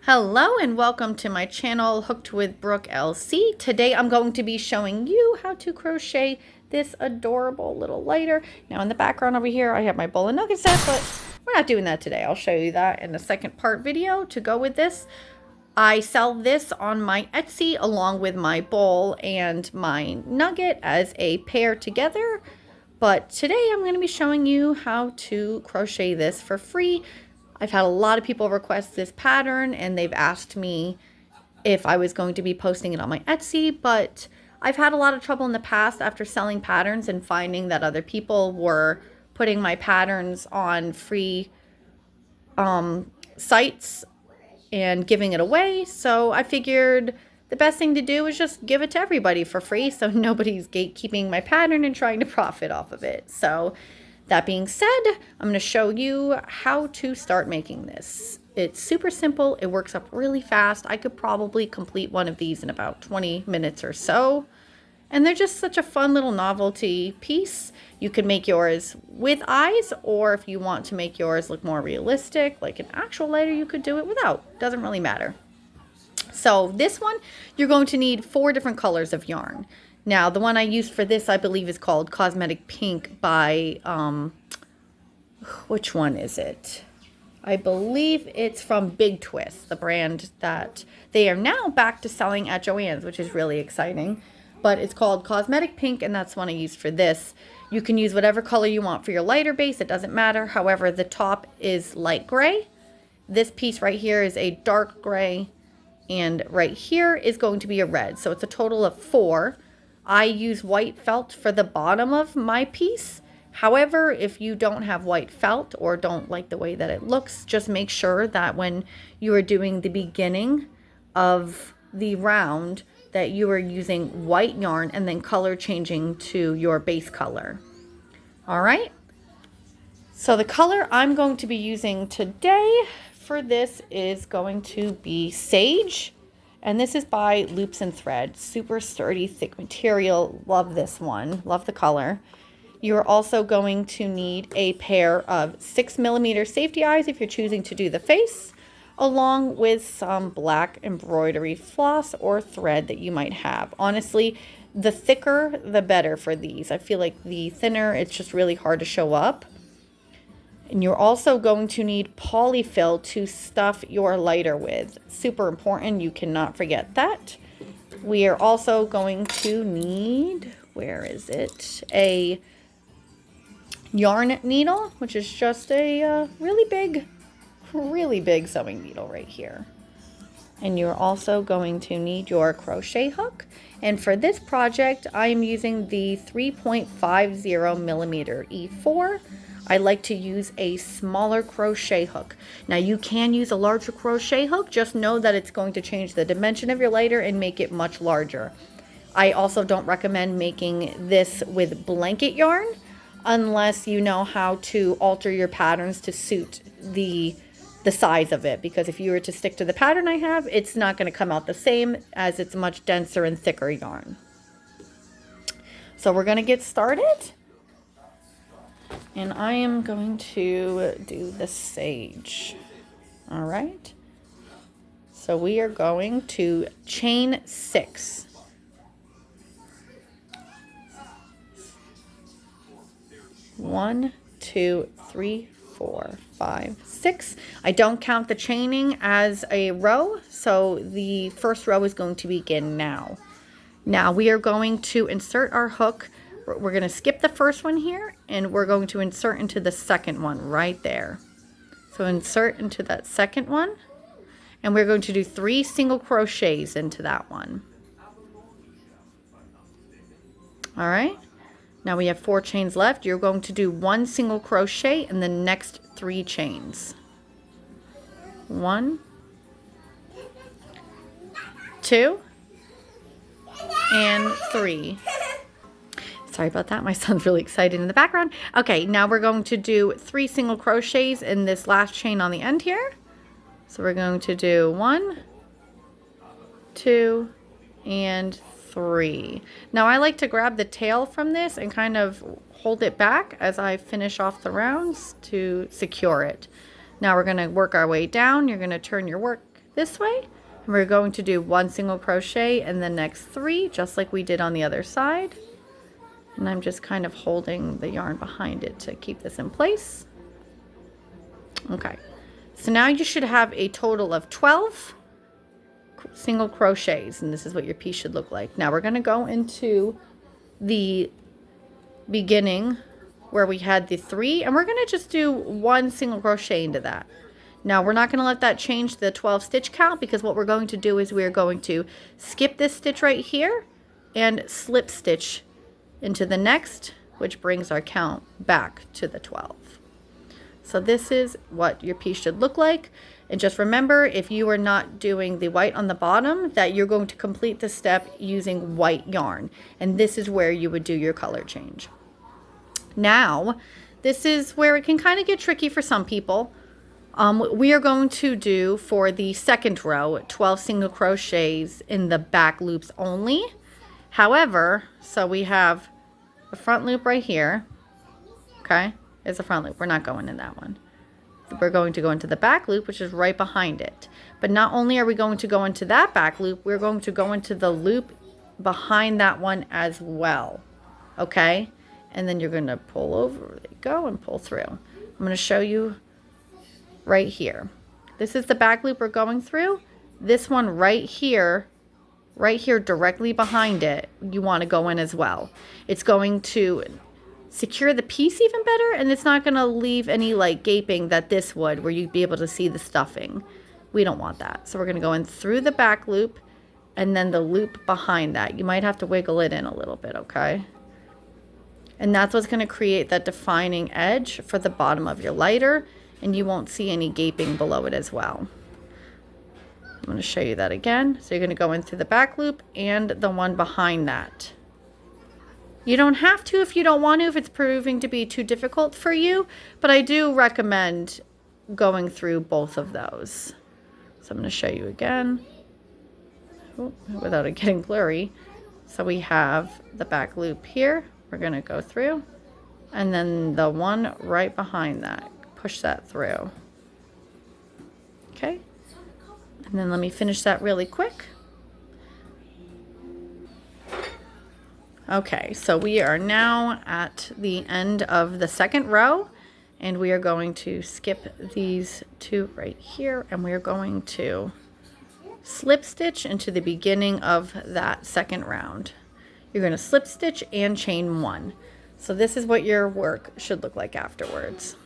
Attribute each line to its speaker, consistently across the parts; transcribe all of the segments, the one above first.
Speaker 1: Hello and welcome to my channel Hooked with Brooke LC. Today I'm going to be showing you how to crochet this adorable little lighter. Now in the background over here I have my bowl of nugget set, but we're not doing that today. I'll show you that in the second part video to go with this. I sell this on my Etsy along with my bowl and my nugget as a pair together. But today I'm going to be showing you how to crochet this for free. I've had a lot of people request this pattern and they've asked me if I was going to be posting it on my Etsy, but I've had a lot of trouble in the past after selling patterns and finding that other people were putting my patterns on free sites and giving it away. So I figured the best thing to do is just give it to everybody for free so nobody's gatekeeping my pattern and trying to profit off of it. So that being said, I'm going to show you how to start making this. It's super simple. It works up really fast. I could probably complete one of these in about 20 minutes or so. And they're just such a fun little novelty piece. You can make yours with eyes, or if you want to make yours look more realistic, like an actual lighter, you could do it without. Doesn't really matter. So this one, you're going to need 4 different colors of yarn. Now, the one I used for this, I believe, is called Cosmetic Pink by, which one is it? I believe it's from Big Twist, the brand that they are now back to selling at Joann's, which is really exciting. But it's called Cosmetic Pink, and that's one I used for this. You can use whatever color you want for your lighter base. It doesn't matter. However, the top is light gray. This piece right here is a dark gray, and right here is going to be a red. So it's a total of 4. I use white felt for the bottom of my piece. However, if you don't have white felt or don't like the way that it looks, just make sure that when you are doing the beginning of the round that you are using white yarn and then color changing to your base color. All right. So the color I'm going to be using today for this is going to be Sage. And this is by Loops and Thread. Super sturdy, thick material. Love this one. Love the color. You're also going to need a pair of 6mm safety eyes if you're choosing to do the face, along with some black embroidery floss or thread that you might have. Honestly, the thicker, the better for these. I feel like the thinner, it's just really hard to show up. And you're also going to need polyfill to stuff your lighter with. Super important. You cannot forget that. We are also going to need, where is it? A yarn needle, which is just a really big sewing needle right here. And you're also going to need your crochet hook. And for this project, I'm using the 3.50mm E4. I like to use a smaller crochet hook. Now you can use a larger crochet hook, just know that it's going to change the dimension of your lighter and make it much larger. I also don't recommend making this with blanket yarn unless you know how to alter your patterns to suit the size of it, because if you were to stick to the pattern I have, it's not going to come out the same as it's much denser and thicker yarn. So we're going to get started. And I am going to do the Sage. All right. So we are going to chain 6. 1, 2, 3, 4, 5, 6. I don't count the chaining as a row, so the first row is going to begin now. Now we are going to insert our hook. We're going to skip the first one here, and we're going to insert into the second one right there. So insert into that second one, and we're going to do 3 single crochets into that one. All right. Now we have 4 chains left. You're going to do 1 single crochet in the next 3 chains. 1, 2, and 3. Sorry about that. My son's really excited in the background. Okay, now we're going to do 3 single crochets in this last chain on the end here. So we're going to do 1, 2, and 3. Now I like to grab the tail from this and kind of hold it back as I finish off the rounds to secure it. Now we're going to work our way down. You're going to turn your work this way. And we're going to do 1 single crochet in the next 3, just like we did on the other side. And I'm just kind of holding the yarn behind it to keep this in place. Okay, so now you should have a total of 12 single crochets, and this is what your piece should look like. Now we're going to go into the beginning where we had the 3, and we're going to just do 1 single crochet into that. Now we're not going to let that change the 12 stitch count, because what we're going to do is we're going to skip this stitch right here and slip stitch into the next, which brings our count back to the 12. So this is what your piece should look like. And just remember, if you are not doing the white on the bottom, that you're going to complete the step using white yarn. And this is where you would do your color change. Now, this is where it can kind of get tricky for some people. We are going to do, for the second row, 12 single crochets in the back loops only. However, so we have a front loop right here. Okay, it's a front loop. We're not going in that one. We're going to go into the back loop, which is right behind it. But not only are we going to go into that back loop, we're going to go into the loop behind that one as well. Okay, and then you're going to pull over, there you go, and pull through. I'm going to show you right here. This is the back loop we're going through. This one right here directly behind it, you want to go in as well. It's going to secure the piece even better, and it's not going to leave any like gaping that this would, where you'd be able to see the stuffing. We don't want that. So we're going to go in through the back loop and then the loop behind that. You might have to wiggle it in a little bit, okay? And that's what's going to create that defining edge for the bottom of your lighter, and you won't see any gaping below it as well. I'm going to show you that again. So you're going to go in through the back loop and the one behind that. You don't have to if you don't want to, if it's proving to be too difficult for you, but I do recommend going through both of those. So I'm going to show you again without it getting blurry. So we have the back loop here. We're going to go through, and then the one right behind that. Push that through. Okay. And then let me finish that really quick. Okay, so we are now at the end of the second row, and we are going to skip these 2 right here, and we are going to slip stitch into the beginning of that second round. You're going to slip stitch and chain 1. So this is what your work should look like afterwards.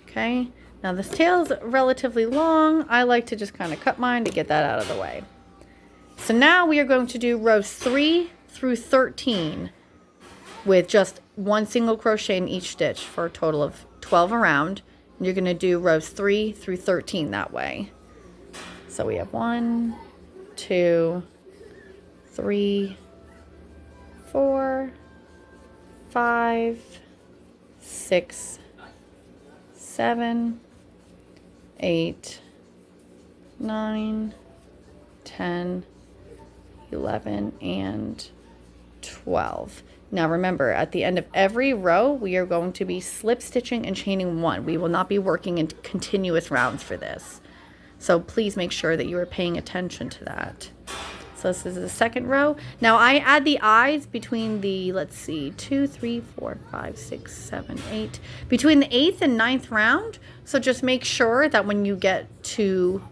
Speaker 1: Okay, now this tail is relatively long. I like to just kind of cut mine to get that out of the way. So now we are going to do rows 3 through 13 with just 1 single crochet in each stitch for a total of 12 around. And you're going to do rows 3 through 13 that way. So we have 1, 2, 3, 4, 5, 6, 7, 8, 9, 10, 11, and 12. Now remember, at the end of every row, we are going to be slip stitching and chaining 1. We will not be working in continuous rounds for this. So please make sure that you are paying attention to that. So this is the second row. Now I add the eyes between the, let's see, 2, 3, 4, 5, 6, 7, 8. Between the 8th and 9th round. So just make sure that when you get to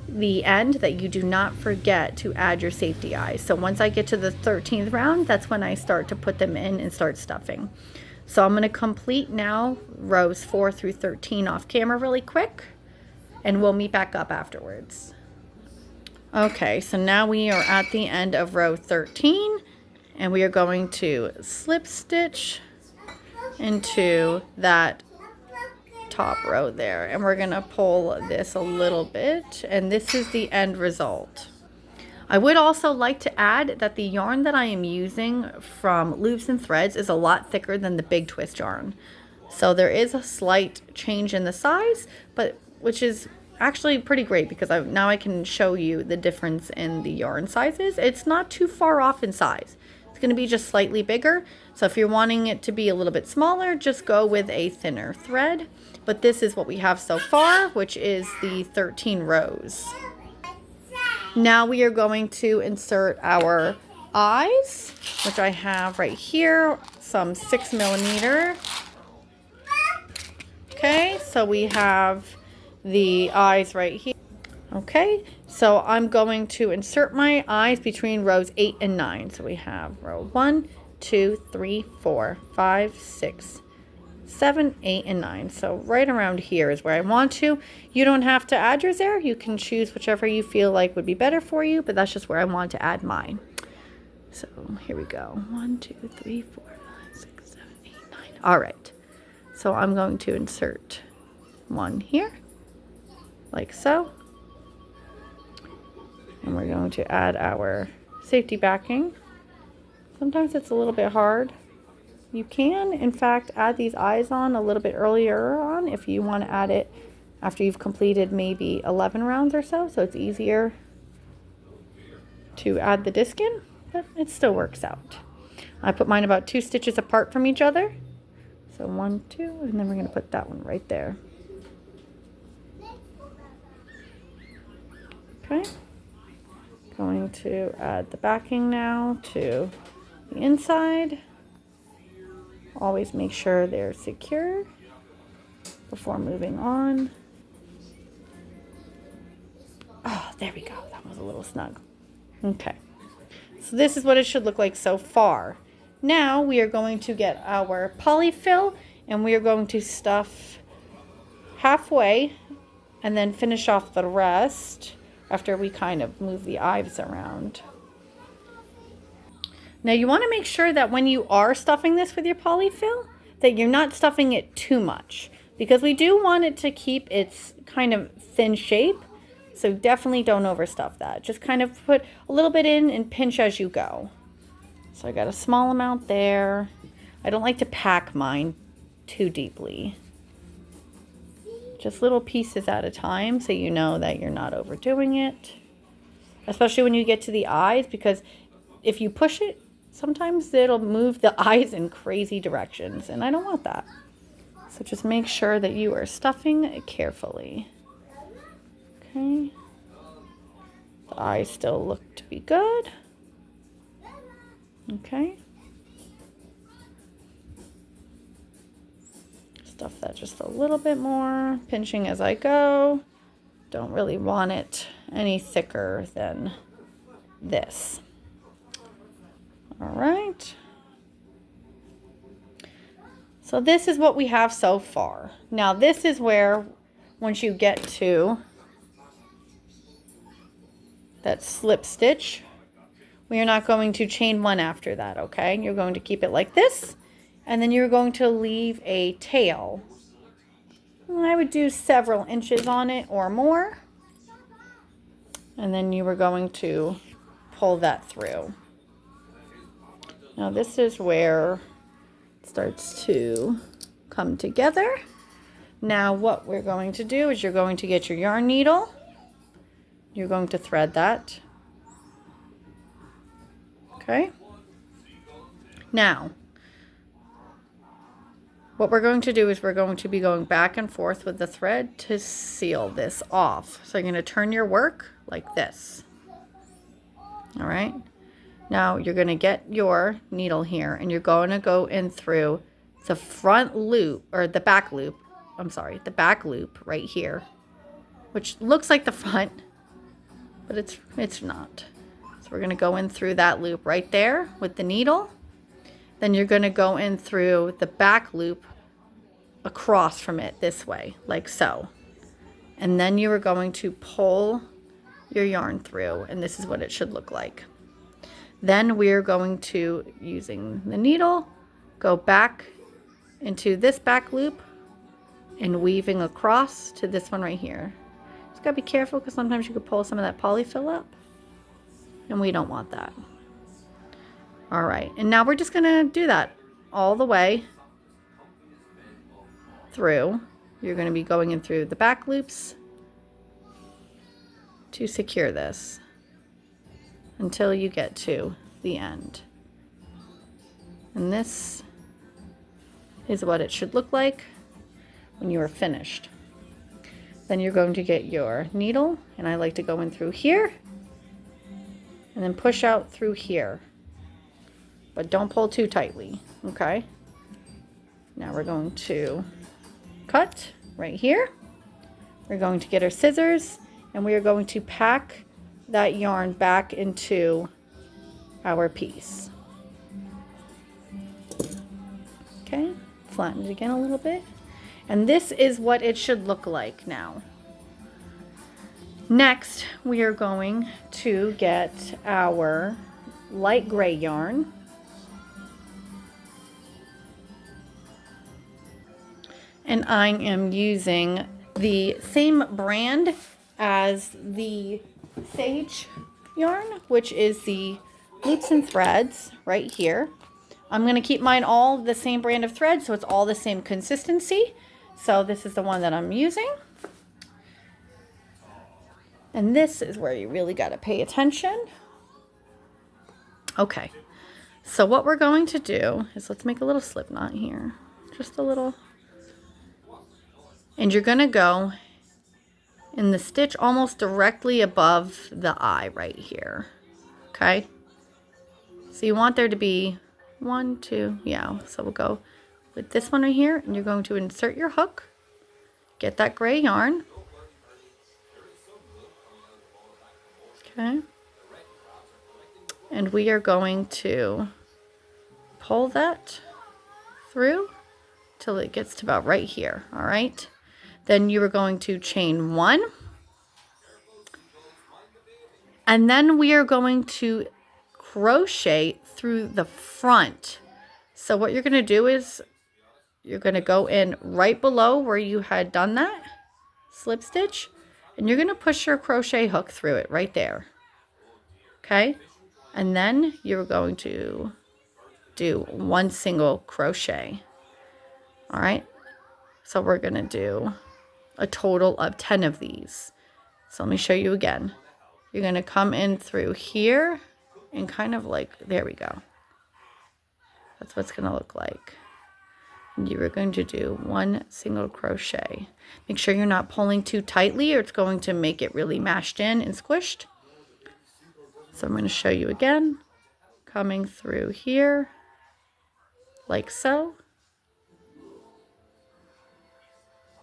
Speaker 1: the end that you do not forget to add your safety eyes. So once I get to the 13th round, that's when I start to put them in and start stuffing. So I'm going to complete now rows 4 through 13 off camera really quick, and we'll meet back up afterwards. Okay, so now we are at the end of row 13, and we are going to slip stitch into that top row there, and we're going to pull this a little bit, and this is the end result. I would also like to add that the yarn that I am using from Loops and Threads is a lot thicker than the big twist yarn. So there is a slight change in the size, but which is actually pretty great, because now I can show you the difference in the yarn sizes. It's not too far off in size. It's going to be just slightly bigger. So if you're wanting it to be a little bit smaller, just go with a thinner thread. But this is what we have so far, which is the 13 rows. Now we are going to insert our eyes, which I have right here, some 6mm. Okay, so we have the eyes right here. Okay, so I'm going to insert my eyes between rows 8 and 9. So we have row 1, 2, 3, 4, 5, 6, 7, 8, and 9. So right around here is where I want to. You don't have to add yours there. You can choose whichever you feel like would be better for you, but that's just where I want to add mine. So here we go. 1, 2, 3, 4, 5, 6, 7, 8, 9. All right. So I'm going to insert one here, like so. And we're going to add our safety backing. Sometimes it's a little bit hard. You can, in fact, add these eyes on a little bit earlier on if you want to add it after you've completed maybe 11 rounds or so. So it's easier to add the disc in, but it still works out. I put mine about 2 stitches apart from each other. So 1, 2, and then we're going to put that one right there. Okay. Going to add the backing now to the inside. Always make sure they're secure before moving on. Oh, there we go. That was a little snug. Okay. So this is what it should look like so far. Now we are going to get our polyfill and we are going to stuff halfway and then finish off the rest after we kind of move the eyes around. Now you want to make sure that when you are stuffing this with your polyfill, that you're not stuffing it too much, because we do want it to keep its kind of thin shape. So definitely don't overstuff that. Just kind of put a little bit in and pinch as you go. So I got a small amount there. I don't like to pack mine too deeply. Just little pieces at a time so you know that you're not overdoing it. Especially when you get to the eyes, because if you push it, sometimes it'll move the eyes in crazy directions, and I don't want that. So just make sure that you are stuffing carefully. Okay. The eyes still look to be good. Okay. Stuff that just a little bit more, pinching as I go. Don't really want it any thicker than this. All right. So this is what we have so far. Now this is where, once you get to that slip stitch, we are not going to chain one after that, okay? You're going to keep it like this, and then you're going to leave a tail. I would do several inches on it or more, and then you were going to pull that through. Now this is where it starts to come together. Now what we're going to do is you're going to get your yarn needle. You're going to thread that. Okay. Now, what we're going to do is we're going to be going back and forth with the thread to seal this off. So you're going to turn your work like this. All right. Now you're going to get your needle here and you're going to go in through the front loop, or the back loop. I'm sorry, the back loop right here, which looks like the front, but it's not. So we're going to go in through that loop right there with the needle. Then you're going to go in through the back loop across from it this way, like so. And then you are going to pull your yarn through, and this is what it should look like. Then we're going to, using the needle, go back into this back loop and weaving across to this one right here. Just gotta be careful because sometimes you could pull some of that polyfill up, and we don't want that. All right, and now we're just gonna do that all the way through. You're gonna be going in through the back loops to secure this until you get to the end. And this is what it should look like when you are finished. Then you're going to get your needle, and I like to go in through here and then push out through here. But don't pull too tightly, okay? Now we're going to cut right here. We're going to get our scissors, and we are going to pack that yarn back into our piece. Okay, flatten it again a little bit. And this is what it should look like now. Next, we are going to get our light gray yarn. And I am using the same brand as the Sage yarn, which is the Loops and Threads right here. I'm going to keep mine all the same brand of thread, so it's all the same consistency. So this is the one that I'm using. And this is where you really got to pay attention. Okay, so what we're going to do is let's make a little slip knot here. Just a little. And you're going to go in the stitch almost directly above the eye right here. Okay? So you want there to be 1, 2, yeah. So we'll go with this one right here, and you're going to insert your hook, get that gray yarn. Okay. And we are going to pull that through till it gets to about right here, all right? Then you are going to chain 1. And then we are going to crochet through the front. So what you're going to do is you're going to go in right below where you had done that slip stitch, and you're going to push your crochet hook through it right there. Okay? And then you're going to do 1 single crochet. All right? So we're going to do a total of 10 of these. So let me show you again. You're going to come in through here and kind of like, there we go. That's what it's going to look like. And you are going to do 1 single crochet. Make sure you're not pulling too tightly or it's going to make it really mashed in and squished. So I'm going to show you again. Coming through here like so.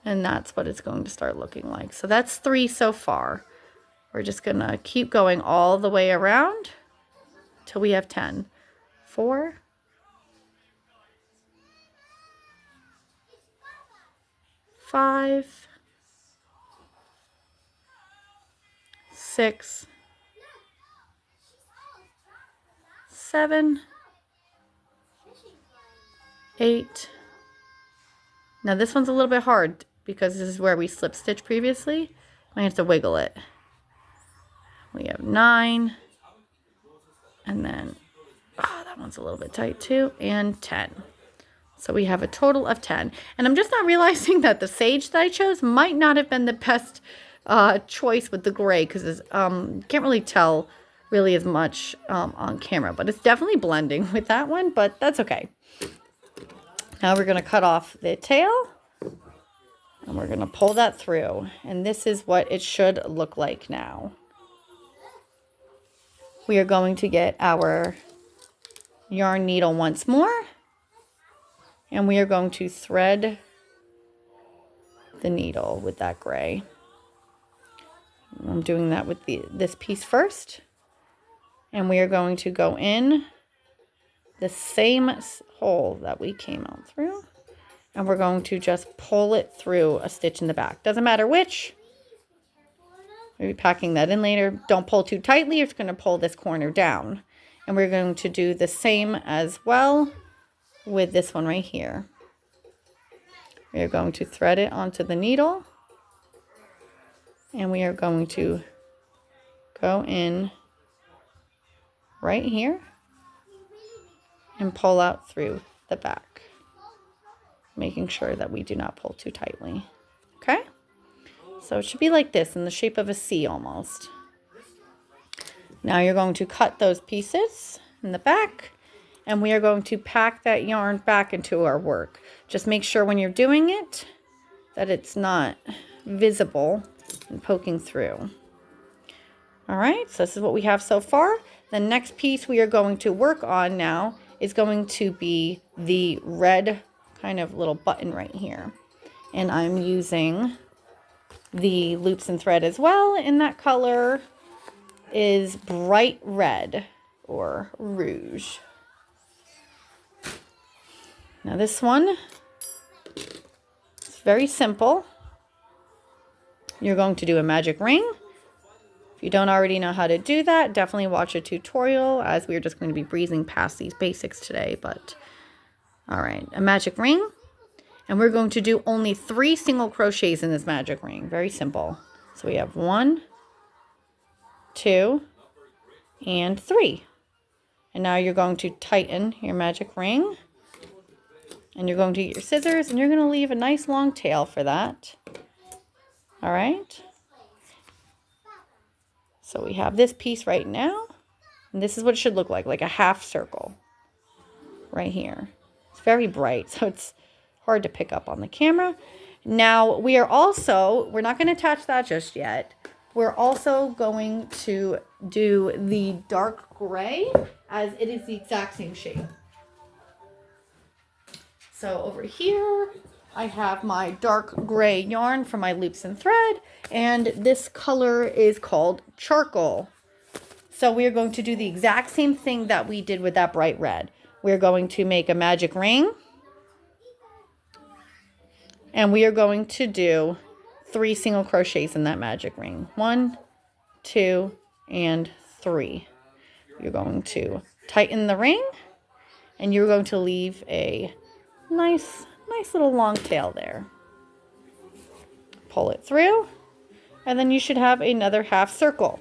Speaker 1: And that's what it's going to start looking like. So that's 3 so far. We're just going to keep going all the way around till we have 10. 4, 5, 6, 7, 8. Now this one's a little bit hard because this is where we slip stitch previously. I have to wiggle it. We have 9, and then, oh, that one's a little bit tight too, and 10. So we have a total of 10. And I'm just not realizing that the sage that I chose might not have been the best choice with the gray, because can't really tell really as much on camera, but it's definitely blending with that one, but that's okay. Now we're going to cut off the tail, and we're going to pull that through, and this is what it should look like now. We are going to get our yarn needle once more, and we are going to thread the needle with that gray. I'm doing that with this piece first, and we are going to go in the same hole that we came out through, and we're going to just pull it through a stitch in the back. Doesn't matter which. We'll be packing that in later. Don't pull too tightly. It's going to pull this corner down. And we're going to do the same as well with this one right here. We are going to thread it onto the needle. And we are going to go in right here and pull out through the back, making sure that we do not pull too tightly. Okay? So it should be like this, in the shape of a C almost. Now you're going to cut those pieces in the back, and we are going to pack that yarn back into our work. Just make sure when you're doing it that it's not visible and poking through. All right, so this is what we have so far. The next piece we are going to work on now is going to be the red kind of little button right here. And I'm using the loops and thread as well, and that color is bright red or rouge. Now this one is very simple. You're going to do a magic ring. If you don't already know how to do that, definitely watch a tutorial, as we're just going to be breezing past these basics today. But all right, a magic ring. And we're going to do only 3 single crochets in this magic ring. Very simple. So we have 1, 2, and 3. And now you're going to tighten your magic ring. And you're going to get your scissors, and you're going to leave a nice long tail for that. All right. So we have this piece right now. And this is what it should look like a half circle right here. It's very bright, so it's hard to pick up on the camera. Now we're not going to attach that just yet. We're also going to do the dark gray, as it is the exact same shape. So over here, I have my dark gray yarn for my loops and thread, and this color is called charcoal. So we're going to do the exact same thing that we did with that bright red. We're going to make a magic ring, and we are going to do 3 single crochets in that magic ring. 1, 2, and 3. You're going to tighten the ring, and you're going to leave a nice little long tail there. Pull it through, and then you should have another half circle.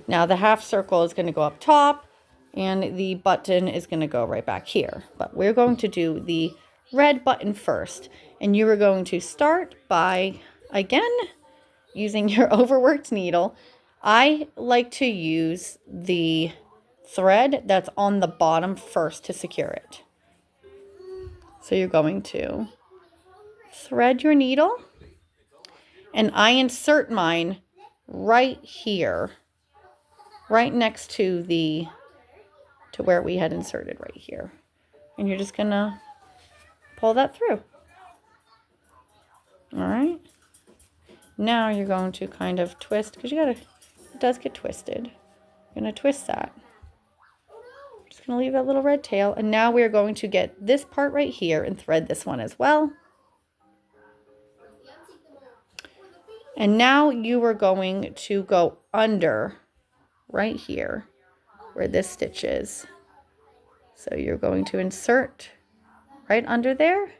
Speaker 1: Now the half circle is going to go up top, and the button is going to go right back here. But we're going to do the red button first, and you are going to start by, again, using your overworked needle. I like to use the thread that's on the bottom first to secure it. So you're going to thread your needle, and I insert mine right here, right next to where we had inserted right here. And you're just gonna pull that through. All right. Now you're going to kind of twist, because it does get twisted. You're gonna twist that. Just gonna leave that little red tail, and now we're going to get this part right here and thread this one as well. And now you are going to go under right here where this stitch is. So you're going to insert right under there, and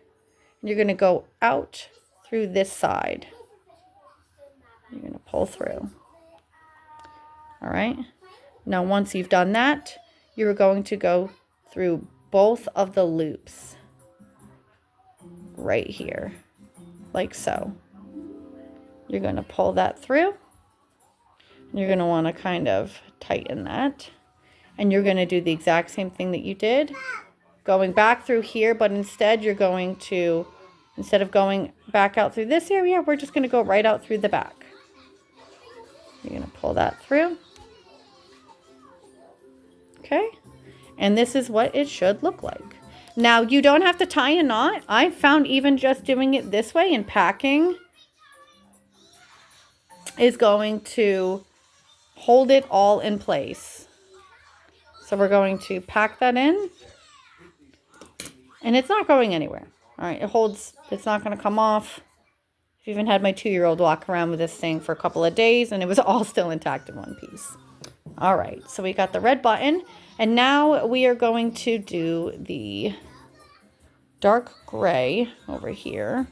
Speaker 1: you're going to go out through this side. You're going to pull through. All right. Now once you've done that, you're going to go through both of the loops right here, like so. You're going to pull that through. You're going to want to kind of tighten that. And you're going to do the exact same thing that you did, going back through here, but instead you're going to, instead of going back out through this area, we're just going to go right out through the back. You're going to pull that through. Okay. And this is what it should look like. Now, you don't have to tie a knot. I found even just doing it this way and packing is going to hold it all in place. So we're going to pack that in, and it's not going anywhere. All right, it holds, it's not going to come off. I've even had my 2-year-old walk around with this thing for a couple of days, and it was all still intact in one piece. All right, so we got the red button, and now we are going to do the dark gray over here,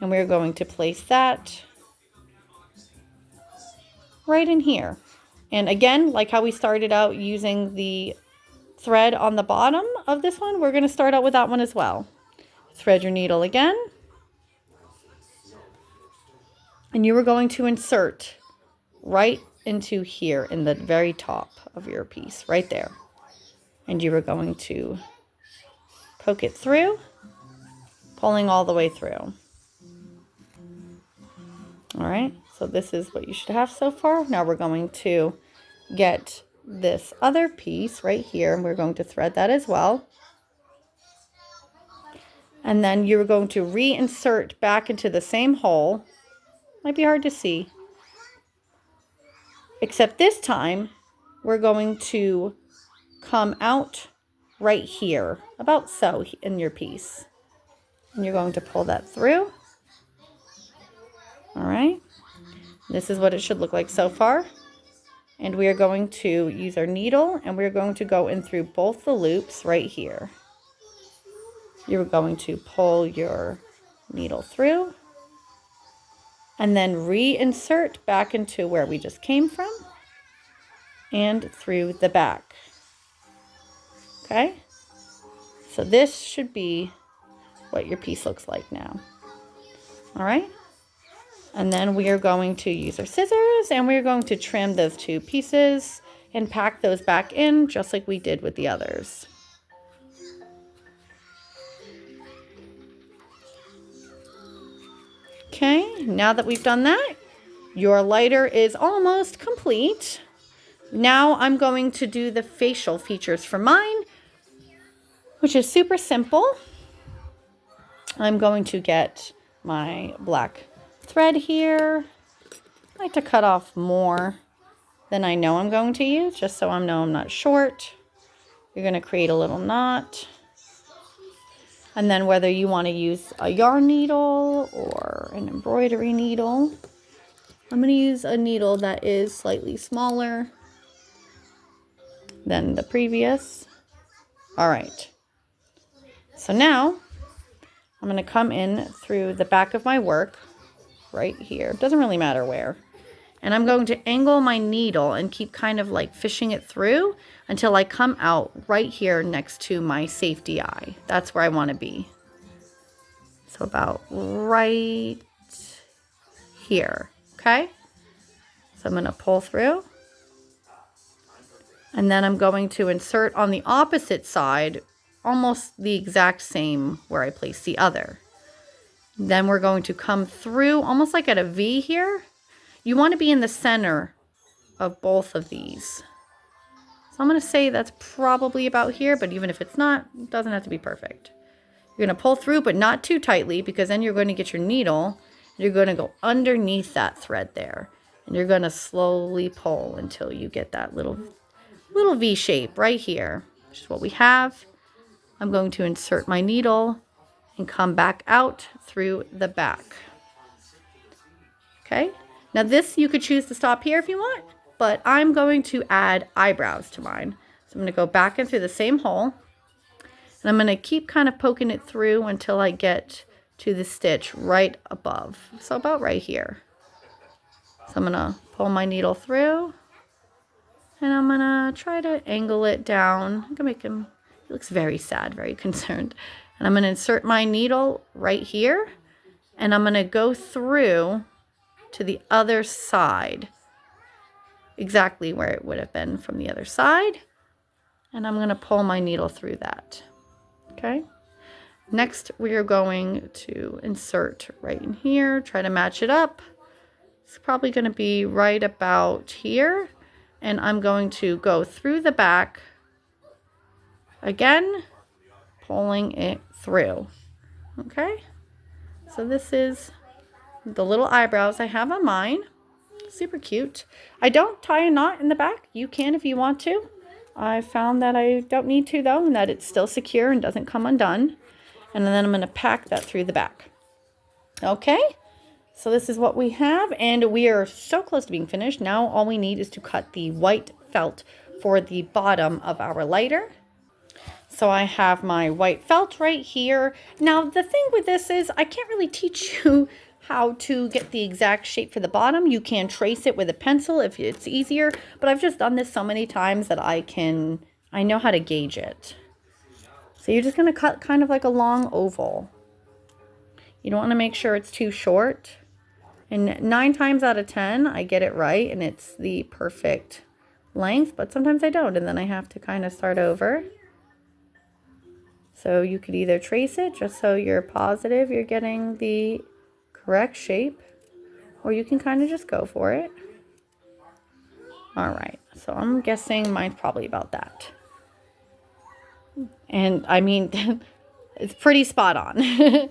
Speaker 1: and we're going to place that right in here. And again, like how we started out using the thread on the bottom of this one, we're going to start out with that one as well. Thread your needle again. And you are going to insert right into here in the very top of your piece, right there. And you are going to poke it through, pulling all the way through. All right, so this is what you should have so far. Now we're going to get this other piece right here, and we're going to thread that as well. And then you're going to reinsert back into the same hole. Might be hard to see. Except this time, we're going to come out right here, about so, in your piece. And you're going to pull that through. All right. This is what it should look like so far. And we are going to use our needle, and we're going to go in through both the loops right here. You're going to pull your needle through and then reinsert back into where we just came from and through the back. Okay? So this should be what your piece looks like now. All right? And then we are going to use our scissors, and we're going to trim those two pieces and pack those back in just like we did with the others. Okay, now that we've done that, your lighter is almost complete. Now I'm going to do the facial features for mine, which is super simple. I'm going to get my black thread here. I like to cut off more than I know I'm going to use, just so I know I'm not short. You're going to create a little knot. And then whether you want to use a yarn needle or an embroidery needle, I'm going to use a needle that is slightly smaller than the previous. All right. So now I'm going to come in through the back of my work right here. It doesn't really matter where. And I'm going to angle my needle and keep kind of like fishing it through until I come out right here next to my safety eye. That's where I want to be. So about right here. Okay? So I'm going to pull through. And then I'm going to insert on the opposite side, almost the exact same where I placed the other. Then we're going to come through almost like at a V here. You want to be in the center of both of these. So I'm going to say that's probably about here, but even if it's not, it doesn't have to be perfect. You're going to pull through, but not too tightly, because then you're going to get your needle. You're going to go underneath that thread there. And you're going to slowly pull until you get that little V shape right here, which is what we have. I'm going to insert my needle and come back out through the back. Okay? Now this, you could choose to stop here if you want, but I'm going to add eyebrows to mine. So I'm going to go back in through the same hole, and I'm going to keep kind of poking it through until I get to the stitch right above. So about right here. So I'm going to pull my needle through, and I'm going to try to angle it down. I'm going to make him, he looks very sad, very concerned. And I'm going to insert my needle right here, and I'm going to go through to the other side, exactly where it would have been from the other side. And I'm going to pull my needle through that. Okay. Next, we are going to insert right in here, try to match it up. It's probably going to be right about here. And I'm going to go through the back again, pulling it through. Okay. So this is the little eyebrows I have on mine. Super cute. I don't tie a knot in the back. You can if you want to. I found that I don't need to though, and that it's still secure and doesn't come undone. And then I'm going to pack that through the back. Okay. So this is what we have, and we are so close to being finished. Now all we need is to cut the white felt for the bottom of our lighter. So I have my white felt right here. Now the thing with this is I can't really teach you how to get the exact shape for the bottom. You can trace it with a pencil if it's easier, but I've just done this so many times that I know how to gauge it. So you're just going to cut kind of like a long oval. You don't want to make sure it's too short. And 9 times out of 10, I get it right and it's the perfect length, but sometimes I don't, and then I have to kind of start over. So you could either trace it just so you're positive you're getting the correct shape, or you can kind of just go for it. All right, so I'm guessing mine's probably about that. And I mean, it's pretty spot on.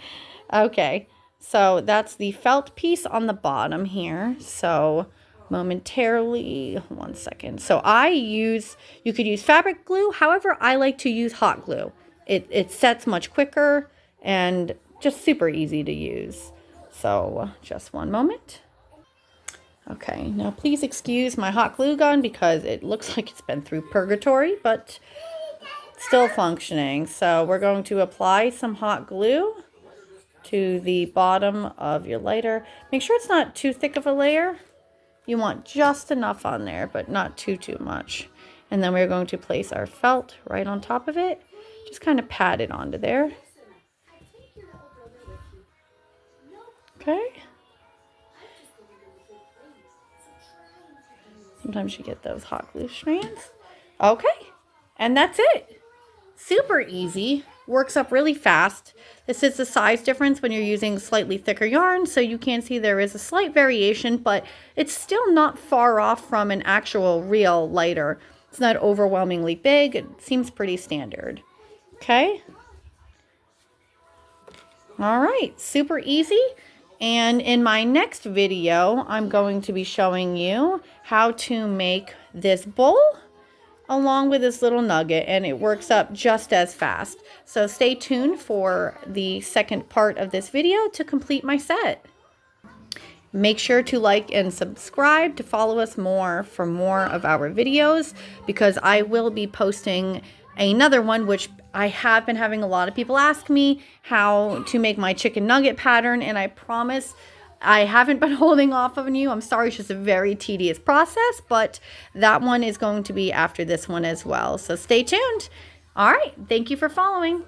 Speaker 1: Okay, so that's the felt piece on the bottom here. So momentarily, 1 second. So you could use fabric glue. However, I like to use hot glue. It sets much quicker and just super easy to use. So just 1 moment. Okay, now please excuse my hot glue gun because it looks like it's been through purgatory, but still functioning. So we're going to apply some hot glue to the bottom of your lighter. Make sure it's not too thick of a layer. You want just enough on there, but not too much. And then we're going to place our felt right on top of it. Just kind of pat it onto there. Okay. Sometimes you get those hot glue strands. Okay. And that's it. Super easy. Works up really fast. This is the size difference when you're using slightly thicker yarn, so you can see there is a slight variation, but it's still not far off from an actual real lighter. It's not overwhelmingly big. It seems pretty standard. Okay. All right, super easy. And in my next video, I'm going to be showing you how to make this bowl along with this little nugget, and it works up just as fast. So stay tuned for the second part of this video to complete my set. Make sure to like and subscribe to follow us more for more of our videos, because I will be posting another one, which I have been having a lot of people ask me how to make my chicken nugget pattern, and I promise I haven't been holding off on you. I'm sorry, it's just a very tedious process, but that one is going to be after this one as well. So stay tuned. All right, thank you for following.